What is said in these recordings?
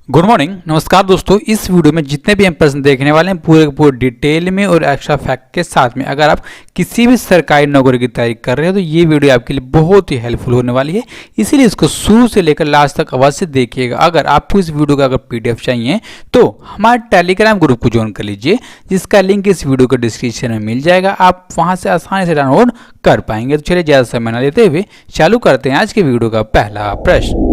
Good morning, नमस्कार दोस्तों। इस वीडियो में जितने भी हम प्रश्न देखने वाले हैं पूरे डिटेल में और एक्स्ट्रा फैक्ट के साथ में, अगर आप किसी भी सरकारी नौकरी की तैयारी कर रहे हो तो ये वीडियो आपके लिए बहुत ही हेल्पफुल होने वाली है, इसीलिए इसको शुरू से लेकर लास्ट तक अवश्य देखिएगा। अगर आपको इस वीडियो का अगर पीडीएफ चाहिए तो हमारे टेलीग्राम ग्रुप को ज्वाइन कर लीजिए, जिसका लिंक इस वीडियो के डिस्क्रिप्शन में मिल जाएगा। आप वहाँ से आसानी से डाउनलोड कर पाएंगे। तो चलिए ज़्यादा समय न लेते हुए चालू करते हैं आज के वीडियो का पहला प्रश्न।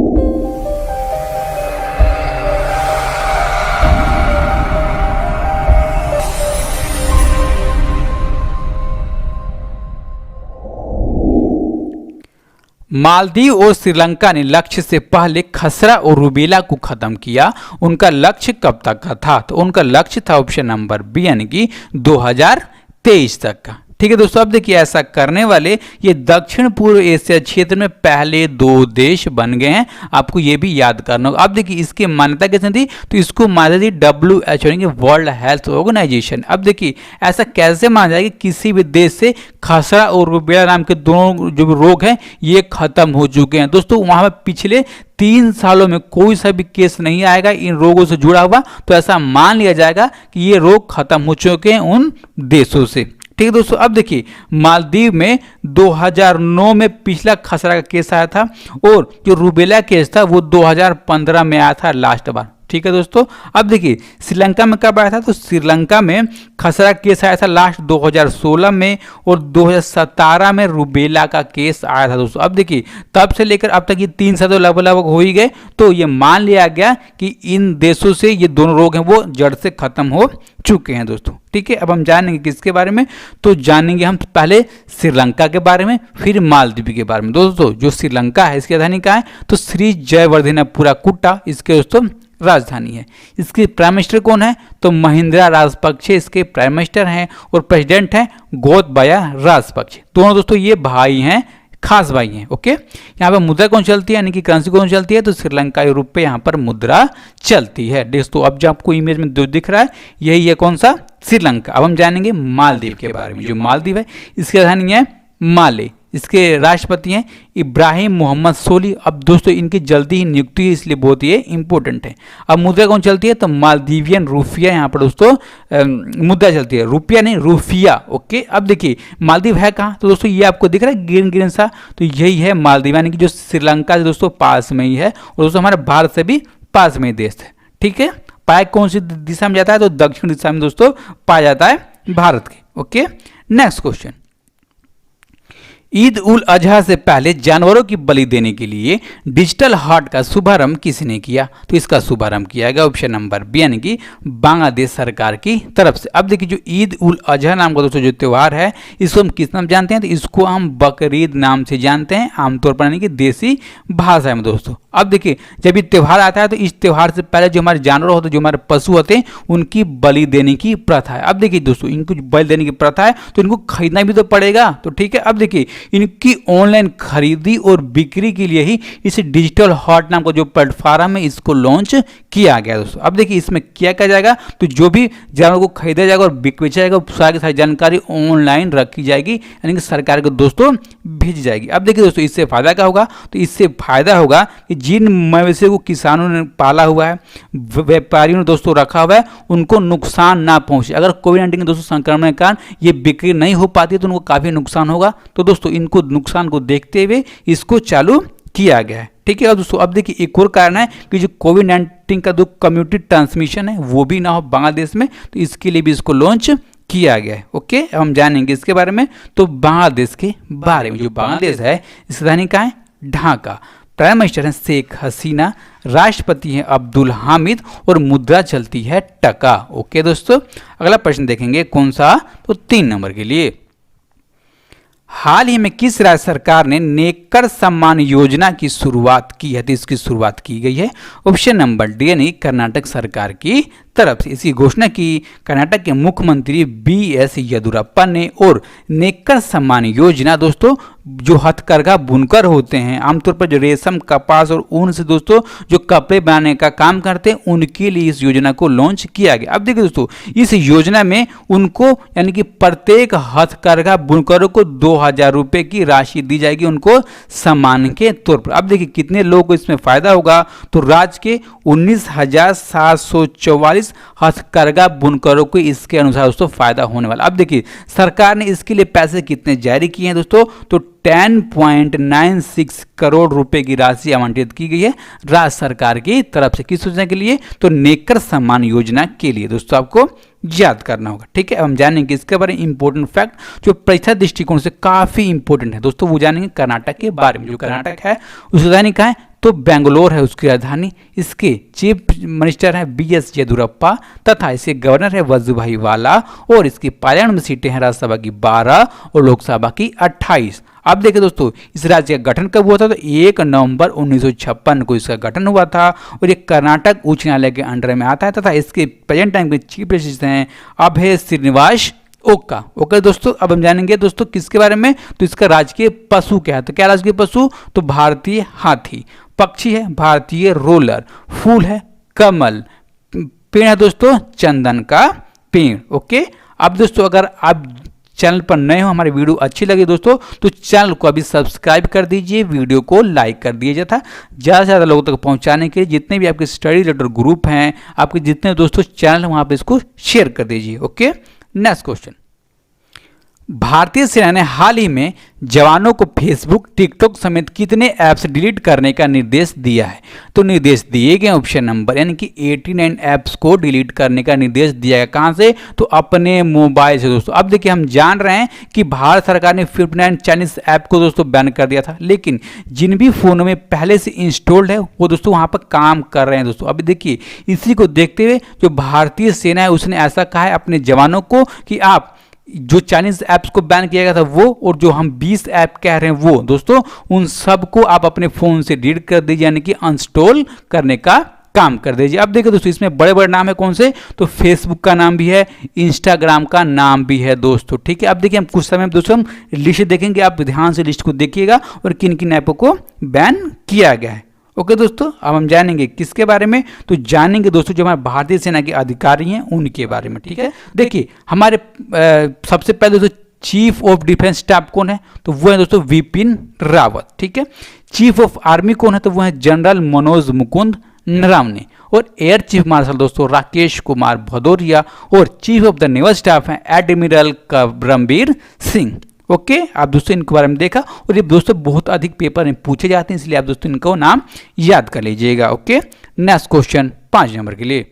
मालदीव और श्रीलंका ने लक्ष्य से पहले खसरा और रूबेला को खत्म किया। उनका लक्ष्य कब तक का था? तो उनका लक्ष्य था ऑप्शन नंबर बी यानी कि 2023 तक का। ठीक है दोस्तों, अब देखिए ऐसा करने वाले ये दक्षिण पूर्व एशिया क्षेत्र में पहले 2 देश बन गए हैं। आपको ये भी याद करना होगा। अब देखिए इसकी मान्यता कैसे थी? तो इसको मान्यता दी WHO यानी कि वर्ल्ड हेल्थ ऑर्गेनाइजेशन। अब देखिए ऐसा कैसे माना जाए कि किसी भी देश से खसरा और रूबेला नाम के दोनों जो भी रोग हैं ये खत्म हो चुके हैं। दोस्तों वहां पर पिछले 3 सालों में कोई सा भी केस नहीं आएगा इन रोगों से जुड़ा हुआ, तो ऐसा मान लिया जाएगा कि ये रोग खत्म हो चुके हैं उन देशों से। ठीक है दोस्तों, अब देखिए मालदीव में 2009 में पिछला खसरा का केस आया था और जो रूबेला केस था वो 2015 में आया था लास्ट बार। ठीक है दोस्तों, अब देखिए श्रीलंका में कब आया था? तो श्रीलंका में खसरा केस आया था लास्ट 2016 में और 2017 में रूबेला का केस आया था दोस्तों। अब देखिए तब से लेकर अब तक ये 3 साल तो लगभग हो ही गए, तो ये मान लिया गया कि इन देशों से ये दोनों रोग हैं वो जड़ से खत्म हो चुके हैं दोस्तों। ठीक है, अब हम जानेंगे किसके बारे में? तो जानेंगे हम पहले श्रीलंका के बारे में, फिर मालदीव के बारे में। दोस्तों जो श्रीलंका है इसकी राजधानी कहाँ है? तो श्री जयवर्धनेपुरा कुट्टा इसके दोस्तों राजधानी है। इसके प्राइम मिनिस्टर कौन है? तो महिंद्रा राजपक्षे इसके प्राइम मिनिस्टर हैं और प्रेसिडेंट हैं गोतबाया राजपक्षे। दोनों दोस्तों ये भाई हैं, खास भाई हैं। ओके, यहाँ पर मुद्रा कौन चलती है यानी कि करेंसी कौन चलती है? तो श्रीलंकाई रुपये यहाँ पर मुद्रा चलती है दोस्तों। अब जो आपको इमेज में जो दिख रहा है यही है कौन सा? श्रीलंका। अब हम जानेंगे मालदीव के बारे में। जो मालदीव है इसकी राजधानी है माले, इसके राष्ट्रपति हैं इब्राहिम मोहम्मद सोली। अब दोस्तों इनकी जल्दी ही नियुक्ति है, इसलिए बहुत ही इंपॉर्टेंट है। अब मुद्रा कौन चलती है? तो मालदीवियन रूफिया यहाँ पर दोस्तों मुद्रा चलती है, रुपया नहीं रूफिया। ओके, अब देखिए मालदीव है कहाँ? तो दोस्तों ये आपको दिख रहा है ग्रीन ग्रीन सा, तो यही है मालदीव यानी कि जो श्रीलंका से दोस्तों पास में ही है और दोस्तों हमारे भारत से भी पास में ही देश है। ठीक है, पाया कौन सी दिशा में जाता है? तो दक्षिण दिशा में दोस्तों पाया जाता है भारत के। Okay, next question. Eid ul Adha से पहले जानवरों की बलि देने के लिए डिजिटल हाट का शुभारंभ किसने किया? तो इसका शुभारंभ किया गया ऑप्शन नंबर बी यानी कि बांग्लादेश सरकार की तरफ से। अब देखिए जो ईद उल अजहा नाम का दोस्तों जो त्यौहार है इसको हम किस नाम जानते हैं? तो इसको हम बकरीद नाम से जानते हैं आमतौर पर यानी कि देसी भाषा में दोस्तों। अब देखिए जब ये त्यौहार आता है तो इस त्यौहार से पहले जो हमारे जानवर होते हैं, जो हमारे पशु होते हैं, उनकी बलि देने की प्रथा है। अब देखिए दोस्तों इनको बलि देने की प्रथा है तो इनको खरीदना भी तो पड़ेगा। तो ठीक है, अब देखिए इनकी ऑनलाइन खरीदी और बिक्री के लिए ही इस डिजिटल हाट नाम का जो प्लेटफॉर्म है इसको लॉन्च किया गया दोस्तों। अब देखिए इसमें क्या जाएगा? तो जो भी जानवर को खरीदा जाएगा और बेचा जाएगा सारी सारी जानकारी ऑनलाइन रखी जाएगी यानी कि सरकार को दोस्तों भेजी जाएगी। अब देखिए दोस्तों इससे फायदा क्या होगा? तो इससे फायदा होगा कि जिन मवेशियों को किसानों ने पाला हुआ है, व्यापारियों ने दोस्तों रखा हुआ है, उनको नुकसान ना पहुंचे। अगर कोविड-19 के दोस्तों संक्रमण के कारण ये बिक्री नहीं हो पाती तो उनको काफी नुकसान होगा। तो दोस्तों इनको नुकसान को देखते हुए इसको चालू किया गया है। ठीक है दोस्तों, अब देखिए एक और कारण है कि जो कोविड-19 का जो कम्युनिटी ट्रांसमिशन है वो भी ना हो बांग्लादेश में, तो इसके लिए भी इसको लॉन्च किया गया है। ओके, अब हम जानेंगे इसके बारे में। तो बांग्लादेश के बारे में, जो बांग्लादेश है इसकी राजधानी कहाँ है? ढाका। प्राइम मिनिस्टर हैं शेख हसीना, राष्ट्रपति हैं अब्दुल हामिद और मुद्रा चलती है टका। ओके दोस्तों, अगला प्रश्न देखेंगे कौन सा? तो 3 नंबर के लिए। हाल ही में किस राज्य सरकार ने नेकर सम्मान योजना की शुरुआत की है? तो इसकी शुरुआत की गई है ऑप्शन नंबर डी यानी कर्नाटक सरकार की तरफ से। इसकी घोषणा की कर्नाटक के मुख्यमंत्री BS येदियुरप्पा ने। और नेकर सम्मान योजना दोस्तों, जो हथकरघा बुनकर होते हैं, आमतौर पर जो रेशम, कपास और ऊन से दोस्तों जो कपड़े बनाने का काम करते हैं, उनके लिए इस योजना को लॉन्च किया गया। अब देखिए दोस्तों, इस योजना में उनको यानी कि प्रत्येक हथकरघा बुनकरों को 2000 रुपये की राशि दी जाएगी, उनको सम्मान के तौर पर। अब देखिए कितने लोगों को इसमें फायदा होगा, तो राज्य के 19,744 हथकरघा बुनकरों को इसके अनुसार दोस्तों फायदा होने वाला। अब देखिए सरकार ने इसके लिए पैसे कितने जारी किए हैं दोस्तों, तो 10.96 करोड़ रुपए की राशि आवंटित की गई है राज्य सरकार की तरफ से। किस योजना के लिए, तो नेकर सम्मान योजना के लिए। दोस्तों आपको याद करना होगा, ठीक है। अब हम जानेंगे इसके बारे में इंपॉर्टेंट फैक्ट जो परीक्षा दृष्टिकोण से काफी इंपॉर्टेंट है दोस्तों, वो जानेंगे कर्नाटक के बारे में। जो कर्नाटक है उसकी राजधानी कहाँ है, तो बेंगलोर है उसकी राजधानी। इसके चीफ मिनिस्टर है BS येदियुरप्पा तथा इसके गवर्नर है वजुभाई वाला। और इसकी पार्लियामेंट में सीटें हैं राज्यसभा की 12 और लोकसभा की 28। अब देखिए दोस्तों, इस राज्य का गठन कब हुआ था, तो 1 नवंबर 1956 को इसका गठन हुआ था। और ये कर्नाटक उच्च न्यायालय के अंडर में आता है तथा इसके प्रेजेंट टाइम के चीफ जस्टिस हैं अभय श्रीनिवास ओका। ओके दोस्तों, अब हम जानेंगे दोस्तों किसके बारे में, तो इसका राजकीय पशु क्या है, तो क्या राजकीय पशु, तो भारतीय हाथी। पक्षी है भारतीय रोलर। फूल है कमल। पेड़ है दोस्तों चंदन का पेड़। ओके, अब दोस्तों अगर आप चैनल पर नए हो, हमारी वीडियो अच्छी लगी दोस्तों, तो चैनल को अभी सब्सक्राइब कर दीजिए, वीडियो को लाइक कर दीजिए था ज़्यादा से ज़्यादा लोगों तक पहुंचाने के लिए। जितने भी आपके स्टडी रिलेटेड ग्रुप हैं, आपके जितने दोस्तों चैनल हैं, वहाँ पर इसको शेयर कर दीजिए। Okay, next question. भारतीय सेना ने हाल ही में जवानों को फेसबुक, टिकटॉक समेत कितने ऐप्स डिलीट करने का निर्देश दिया है, तो निर्देश दिए गए ऑप्शन नंबर यानी कि 89 ऐप्स को डिलीट करने का निर्देश दिया गया। कहां से, तो अपने मोबाइल से दोस्तों। अब देखिए हम जान रहे हैं कि भारत सरकार ने 59 चाइनीज ऐप को दोस्तों बैन कर दिया था, लेकिन जिन भी फोनों में पहले से इंस्टॉल्ड है वो दोस्तों वहां पर काम कर रहे हैं दोस्तों। अभी देखिए इसी को देखते हुए जो भारतीय सेना है उसने ऐसा कहा है अपने जवानों को कि आप जो चाइनीज ऐप्स को बैन किया गया था वो, और जो हम 20 ऐप कह रहे हैं वो दोस्तों, उन सब को आप अपने फोन से डिलीट कर दीजिए, यानी कि अनइंस्टॉल करने का काम कर दीजिए। अब देखिए दोस्तों इसमें बड़े बड़े नाम है कौन से, तो फेसबुक का नाम भी है, इंस्टाग्राम का नाम भी है दोस्तों, ठीक है। अब देखिए हम कुछ समय में दोस्तों हम लिस्ट देखेंगे, आप ध्यान से लिस्ट को देखिएगा और किन किन ऐपों को बैन किया गया है। ओके दोस्तों, अब हम जानेंगे किसके बारे में, तो जानेंगे दोस्तों जो हमारे भारतीय सेना के अधिकारी हैं उनके बारे में, ठीक है। देखिए हमारे सबसे पहले दोस्तों चीफ ऑफ डिफेंस स्टाफ कौन है, तो वो है दोस्तों विपिन रावत, ठीक है। चीफ ऑफ आर्मी कौन है, तो वो है जनरल मनोज मुकुंद नरवणे। और एयर चीफ मार्शल दोस्तों राकेश कुमार भदौरिया। और chief of the naval staff है एडमिरल करमबीर सिंह। ओके, आप दोस्तों इनके बारे में देखा, और ये दोस्तों बहुत अधिक पेपर में पूछे जाते हैं, इसलिए आप दोस्तों इनको नाम याद कर लीजिएगा। ओके, नेक्स्ट क्वेश्चन 5 नंबर के लिए।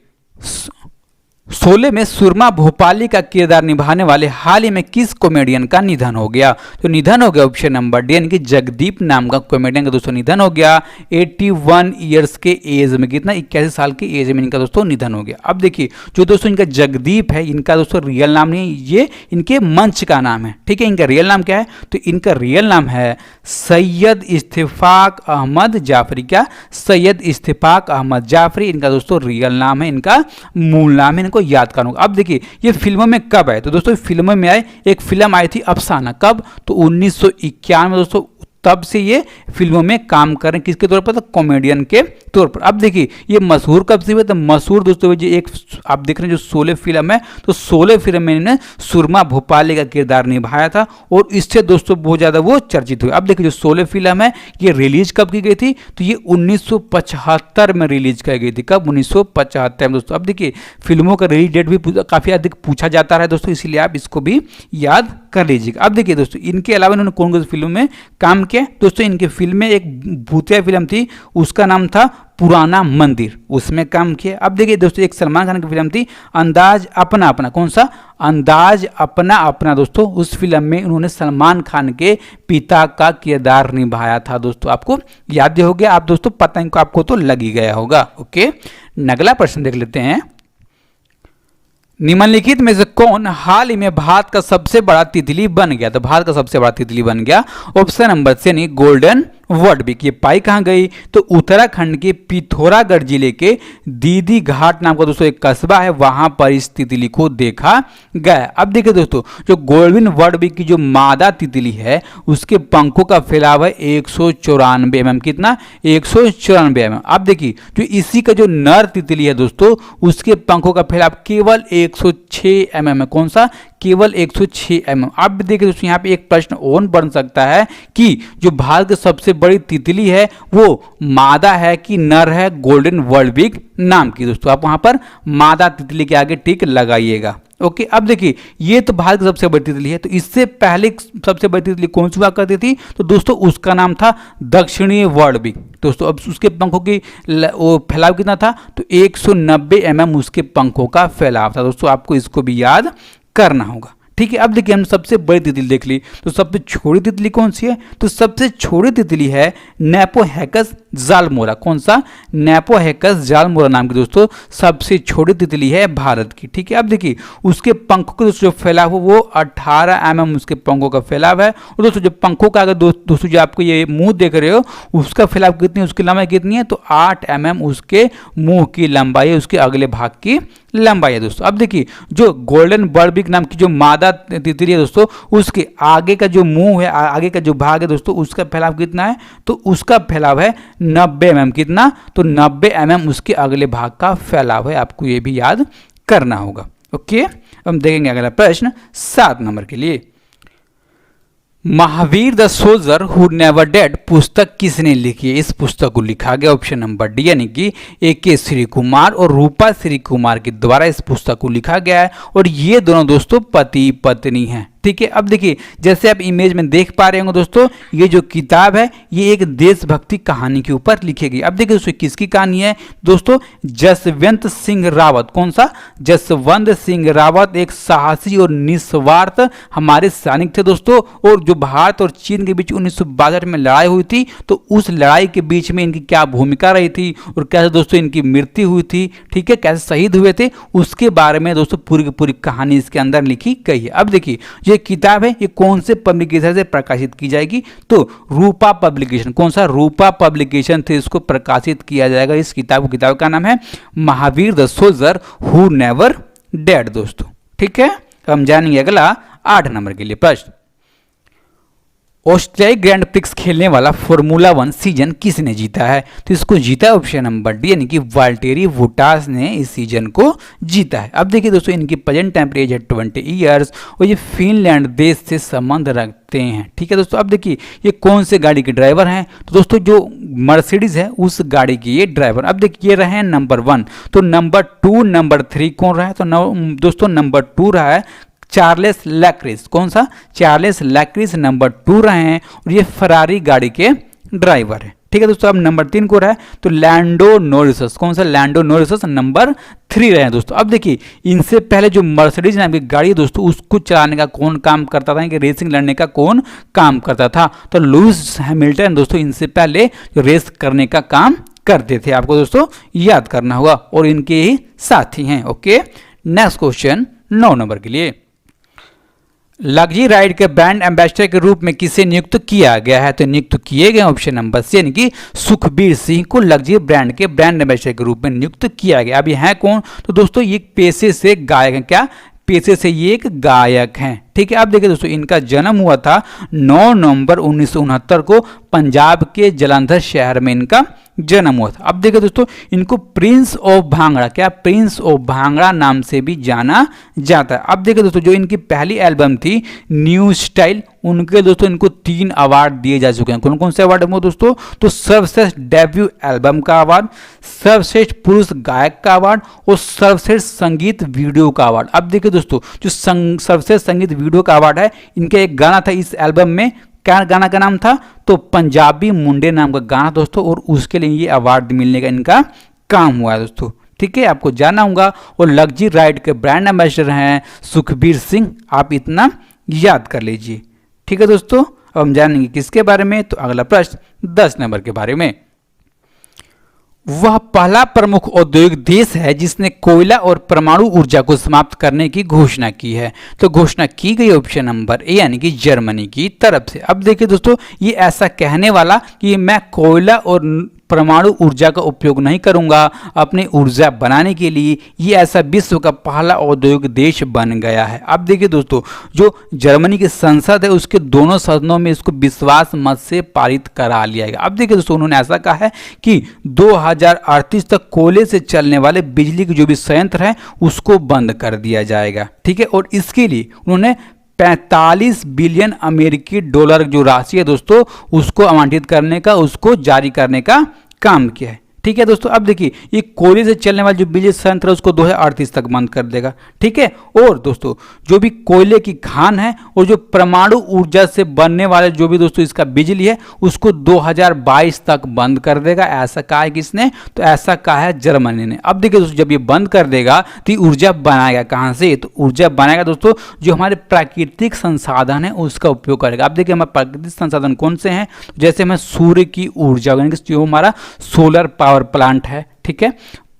शोले में सुरमा भोपाली का किरदार निभाने वाले हाल ही में किस कॉमेडियन का निधन हो गया, तो निधन हो गया ऑप्शन नंबर डी यानी कि जगदीप नाम का कॉमेडियन का दोस्तों निधन हो गया 81 ईयर्स के एज में। कितना, 81 साल के एज में इनका दोस्तों निधन हो गया। अब देखिए जो दोस्तों इनका जगदीप है, इनका दोस्तों रियल नाम नहीं, ये इनके मंच का नाम है, ठीक है। इनका रियल नाम क्या है, तो इनका रियल नाम है सैयद इस्तिफाक अहमद जाफरी। क्या, सैयद इस्तिफाक अहमद जाफरी इनका दोस्तों रियल नाम है, इनका मूल नाम है, इनको याद करूंगा। अब देखिए ये फिल्मों में कब आए, तो दोस्तों फिल्मों में आए, एक फिल्म आई थी अफसाना, कब, तो 1991 में दोस्तों। तब से ये फिल्मों में काम कर रहे हैं, किसके तौर पर, तो कॉमेडियन के तौर पर। अब देखिए ये मशहूर कब से हुए, तो मशहूर दोस्तों जो एक आप देख रहे हैं जो शोले फिल्म है, तो शोले फिल्म में इन्होंने सुरमा भोपाली का किरदार निभाया था, और इससे दोस्तों बहुत ज़्यादा वो चर्चित हुए। अब देखिए जो शोले फिल्म है ये रिलीज कब की गई थी, तो ये 1975 में रिलीज की गई थी। कब, 1975 में दोस्तों। अब देखिए फिल्मों का रिलीज डेट भी काफ़ी अधिक पूछा जाता है दोस्तों, इसलिए आप इसको भी याद कर लीजिएगा। अब देखिए दोस्तों इनके अलावा इन्होंने कौन कौन सी फिल्मों में काम किया दोस्तों, इनके फिल्म में एक भूतिया फिल्म थी, उसका नाम था पुराना मंदिर, उसमें काम किया। अब देखिए दोस्तों एक सलमान खान की फिल्म थी अंदाज अपना अपना, कौन सा, अंदाज अपना अपना दोस्तों, उस फिल्म में उन्होंने सलमान खान के पिता का किरदार निभाया था दोस्तों। आपको याद हो गया, आप दोस्तों पता इनको आपको तो लग ही गया होगा। ओके, अगला प्रश्न देख लेते हैं। निम्नलिखित में से कौन हाल ही में भारत का सबसे बड़ा तितली बन गया, तो भारत का सबसे बड़ा तितली बन गया ऑप्शन नंबर सी यानी गोल्डन वडबिक। ये पाई कहाँ गई? तो उत्तराखंड के पिथौरागढ़ जिले के दीदी घाट नाम का दोस्तों एक कस्बा है, वहां पर इस तितली को देखा गया। अब देखिए दोस्तों, जो गोल्डन वडबिक की जो मादा तितली है उसके पंखों का फैलाव है 194 mm। कितना? 194 mm। अब देखिए जो इसी का जो नर तितली है दोस्तों, उसके पंखों का फैलाव केवल 106 mm है। कौन सा? केवल 106 mm। अब देखिए दोस्तों, यहाँ पे एक प्रश्न और बन सकता है कि जो भारत की सबसे बड़ी तितली है वो मादा है कि नर है गोल्डन वडबिक नाम की। दोस्तों आप वहां पर मादा तितली के आगे टिक लगाइएगा। ओके, अब देखिए ये तो भारत की सबसे बड़ी तितली है, तो इससे पहले सबसे बड़ी तितली कौन सी हुआ करती थी? तो दोस्तों उसका नाम था दक्षिणी वडबिक। दोस्तों अब उसके पंखों की वो फैलाव कितना था? तो 190 mm उसके पंखों का फैलाव था। दोस्तों आपको इसको भी याद करना होगा। ठीक है, अब देखिए हम सबसे बड़ी तितली देख ली, तो सबसे छोटी तितली कौन सी है? तो सबसे छोटी तितली है नेपोहेकस जालमोरा। कौन सा? नेपोहेकस जालमोरा नाम की दोस्तों सबसे छोटी तितली है भारत की। ठीक है, अब देखिए उसके पंखों का जो फैलाव हो वो 18 mm उसके पंखों का फैलाव है। और दोस्तों जो पंखों का अगर दोस्तों जो आपको ये मुंह देख रहे हो उसका फैलाव कितनी है, उसकी लंबाई कितनी है? तो 8 mm उसके मुंह की लंबाई है, उसके अगले भाग की लंबाई है। दोस्तों अब देखिए जो गोल्डन वडबिक नाम की जो मादा तितली है दोस्तों, उसके आगे का जो मुंह है, आगे का जो भाग है दोस्तों, उसका फैलाव कितना है? तो उसका फैलाव है 90 mm। कितना? तो 90 mm उसके अगले भाग का फैलाव है। आपको ये भी याद करना होगा। ओके, हम देखेंगे अगला प्रश्न 7 नंबर के लिए। Mahavir the soldier who never dead पुस्तक किसने लिखी है? इस पुस्तक को लिखा गया ऑप्शन नंबर डी यानी कि A.K. श्री कुमार और रूपा श्री कुमार के द्वारा इस पुस्तक को लिखा गया है, और ये दोनों दोस्तों पति पत्नी हैं। ठीक है, अब देखिए जैसे आप इमेज में देख पा रहे होंगे दोस्तों, ये जो किताब है ये एक देशभक्ति कहानी के ऊपर लिखी गई। अब देखिए दोस्तों किसकी कहानी है? दोस्तों जसवंत सिंह रावत। कौन सा? जसवंत सिंह रावत एक साहसी और निस्वार्थ हमारे सैनिक थे दोस्तों, और जो भारत और चीन के बीच 1962 में लड़ाई हुई थी, तो उस लड़ाई के बीच में इनकी क्या भूमिका रही थी और कैसे दोस्तों इनकी मृत्यु हुई थी, ठीक है, कैसे शहीद हुए थे, उसके बारे में दोस्तों पूरी की पूरी कहानी इसके अंदर लिखी गई है। अब देखिए ये किताब है ये कौन से पब्लिकेशन से प्रकाशित की जाएगी? तो रूपा पब्लिकेशन। कौन सा? रूपा पब्लिकेशन से इसको प्रकाशित किया जाएगा। इस किताब का नाम है Mahavir the soldier who never dead. दोस्तों ठीक है, हम जानेंगे अगला 8 नंबर के लिए प्रश्न। ऑस्ट्रेलियाई ग्रैंड प्रिक्स खेलने वाला फॉर्मूला 1 सीजन किसने जीता है? तो इसको जीता है ऑप्शन नंबर डी यानी कि वाल्टेरी बोटास ने इस सीजन को जीता है। अब देखिए दोस्तों इनकी प्रेजेंट टेम्परेचर 20 ईयर्स और ये फिनलैंड देश से संबंध रखते हैं। ठीक है दोस्तों, अब देखिए ये कौन से गाड़ी के ड्राइवर हैं? तो दोस्तों जो मर्सिडीज है उस गाड़ी के ये ड्राइवर। अब देखिए ये रहे हैं नंबर 1, तो नंबर 2 नंबर 3 कौन रहा है? तो दोस्तों नंबर 2 रहा है चार्लेस लैक्रिस। कौन सा? चार्लेस लैक्रिस नंबर 2 रहे हैं, और ये फरारी गाड़ी के ड्राइवर है। ठीक है दोस्तों, अब नंबर 3 को रहा है तो लैंडो नोरिस। कौन सा? लैंडो नोरिस नंबर 3 रहे हैं दोस्तों। अब देखिए इनसे पहले जो मर्सिडीज नाम की गाड़ी है दोस्तों, उसको चलाने का कौन काम करता था, कि रेसिंग लड़ने का कौन काम करता था? तो लुइस हैमिल्टन दोस्तों इनसे पहले रेस करने का काम करते थे। आपको दोस्तों याद करना होगा, और इनके ही साथी हैं। ओके, नेक्स्ट क्वेश्चन 9 नंबर के लिए। लग्जरी राइड के ब्रांड एम्बेसडर के रूप में किसे नियुक्त किया गया है? तो नियुक्त किए गए ऑप्शन नंबर सी यानी कि सुखबीर सिंह को लग्जरी ब्रांड के ब्रांड एम्बेसडर के रूप में नियुक्त किया गया। अब ये हैं कौन? तो दोस्तों ये पेशे से गायक हैं। क्या? पेशे से ये एक गायक हैं। ठीक है, अब देखिए दोस्तों इनका जन्म हुआ था 9 नवंबर 1969 को पंजाब के जलंधर शहर में इनका जन्म हुआ था। अब देखिए दोस्तों इनको प्रिंस ऑफ भांगड़ा, क्या? प्रिंस ऑफ भांगड़ा नाम से भी जाना जाता है। अब देखिए दोस्तों जो इनकी पहली एल्बम थी न्यू स्टाइल, उनके दोस्तों इनको 3 अवार्ड दिए जा चुके हैं। कौन कौन से अवार्ड है दोस्तों? तो सर्वश्रेष्ठ डेब्यू एल्बम का अवार्ड, सर्वश्रेष्ठ पुरुष गायक का अवार्ड और सर्वश्रेष्ठ संगीत वीडियो का अवार्ड। अब देखिए दोस्तों जो सर्वश्रेष्ठ संगीत वीडियो का अवार्ड है, इनका एक गाना था इस एल्बम में, क्या गाना का नाम था? तो पंजाबी मुंडे नाम का गाना दोस्तों, और उसके लिए ये अवार्ड मिलने का इनका काम हुआ है दोस्तों। ठीक है, आपको जानना होगा। और लग्जरी राइड के ब्रांड एम्बेसडर हैं सुखबीर सिंह, आप इतना याद कर लीजिए। ठीक है दोस्तों, अब हम जानेंगे किसके बारे में? तो अगला प्रश्न 10 नंबर के बारे में। वह पहला प्रमुख औद्योगिक देश है जिसने कोयला और परमाणु ऊर्जा को समाप्त करने की घोषणा की है। तो घोषणा की गई ऑप्शन नंबर ए यानी कि जर्मनी की तरफ से। अब देखिए दोस्तों, ये ऐसा कहने वाला कि मैं कोयला और परमाणु ऊर्जा का उपयोग नहीं करूंगा अपनी ऊर्जा बनाने के लिए, ये ऐसा विश्व का पहला औद्योगिक देश बन गया है। अब देखिए दोस्तों, जो जर्मनी की संसद है उसके दोनों सदनों में इसको विश्वास मत से पारित करा लिया गया। अब देखिए दोस्तों, उन्होंने ऐसा कहा है कि 2038 तक कोयले से चलने वाले बिजली के जो भी संयंत्र हैं उसको बंद कर दिया जाएगा। ठीक है, और इसके लिए उन्होंने 45 बिलियन अमेरिकी डॉलर जो राशि है दोस्तों उसको आवंटित करने का, उसको जारी करने का काम किया है। ठीक है दोस्तों, अब देखिए ये कोयले से चलने वाले जो बिजली संयंत्र है उसको 2038 तक बंद कर देगा। ठीक है, और दोस्तों जो भी कोयले की खान है और जो परमाणु ऊर्जा से बनने वाले जो भी दोस्तों इसका बिजली है उसको 2022 तक बंद कर देगा। ऐसा कहा है किसने? तो ऐसा कहा है जर्मनी ने। अब देखिए दोस्तों, जब ये बंद कर देगा तो ऊर्जा बनाएगा कहाँ से? तो ऊर्जा बनाएगा दोस्तों जो हमारे प्राकृतिक संसाधन है उसका उपयोग करेगा। अब देखिए हमारे प्राकृतिक संसाधन कौन से हैं? जैसे हमें सूर्य की ऊर्जा, जो हमारा सोलर पावर प्लांट है, ठीक है,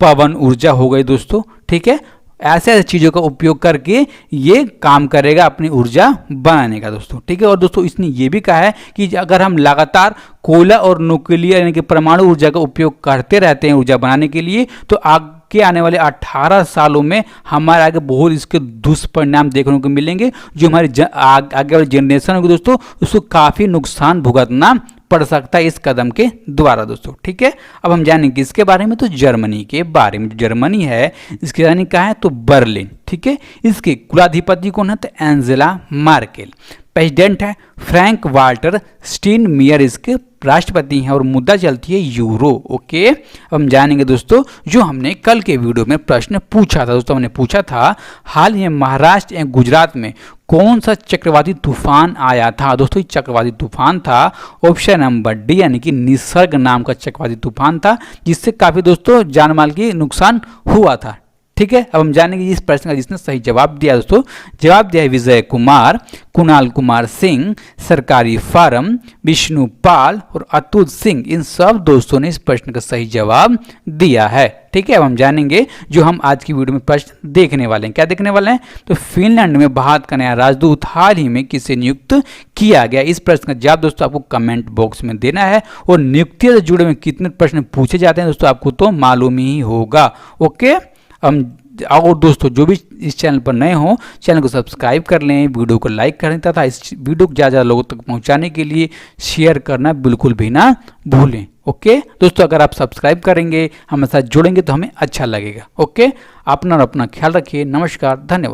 पवन ऊर्जा हो गई दोस्तों। ठीक है, ऐसे ऐसे चीज़ों का उपयोग करके ये काम करेगा अपनी ऊर्जा बनाने का दोस्तों। ठीक है, और दोस्तों इसने ये भी कहा है कि अगर हम लगातार कोयला और न्यूक्लियर यानी कि परमाणु ऊर्जा का उपयोग करते रहते हैं ऊर्जा बनाने के लिए तो आगे आने वाले 18 सालों में हमारे आगे बहुत इसके दुष्परिणाम देखने को मिलेंगे, जो हमारी आगे वाली जनरेशन होगी दोस्तों उसको काफ़ी नुकसान भुगतना पड़ सकता है इस कदम के द्वारा दोस्तों। ठीक है, अब हम जानेंगे किसके बारे में? तो जर्मनी के बारे में। जर्मनी है इसकी राजधानी कहाँ है? तो बर्लिन। ठीक है, इसके कुलाधिपति कौन है? तो एंजेला मार्केल। प्रेसिडेंट है फ्रैंक वाल्टर स्टीनमियर, इसके राष्ट्रपति हैं और मुद्दा चलती है यूरो। ओके, अब हम जानेंगे दोस्तों जो हमने कल के वीडियो में प्रश्न पूछा था दोस्तों। हमने पूछा था हाल ही में महाराष्ट्र या गुजरात में कौन सा चक्रवाती तूफान आया था? दोस्तों चक्रवाती तूफान था ऑप्शन नंबर डी यानी कि निसर्ग नाम का चक्रवाती तूफान था, जिससे काफी दोस्तों जान माल की नुकसान हुआ था। ठीक है, अब हम जानेंगे इस प्रश्न का जिसने सही जवाब दिया दोस्तों। जवाब दिया है विजय कुमार, कुणाल कुमार सिंह, सरकारी फार्म, विष्णु पाल और अतुल सिंह। इन सब दोस्तों ने इस प्रश्न का सही जवाब दिया है। ठीक है, अब हम जानेंगे जो हम आज की वीडियो में प्रश्न देखने वाले हैं। क्या देखने वाले हैं? तो फिनलैंड में भारत का नया राजदूत हाल ही में किसे नियुक्त किया गया? इस प्रश्न का जवाब दोस्तों आपको कमेंट बॉक्स में देना है, और नियुक्ति से जुड़े हुए कितने प्रश्न पूछे जाते हैं दोस्तों आपको तो मालूम ही होगा। ओके, और दोस्तों जो भी इस चैनल पर नए हो चैनल को सब्सक्राइब कर लें, वीडियो को लाइक करें तथा इस वीडियो को ज़्यादा लोगों तक पहुंचाने के लिए शेयर करना बिल्कुल भी ना भूलें। ओके दोस्तों, अगर आप सब्सक्राइब करेंगे हमारे साथ जुड़ेंगे तो हमें अच्छा लगेगा। ओके, अपना और अपना ख्याल रखिए। नमस्कार, धन्यवाद।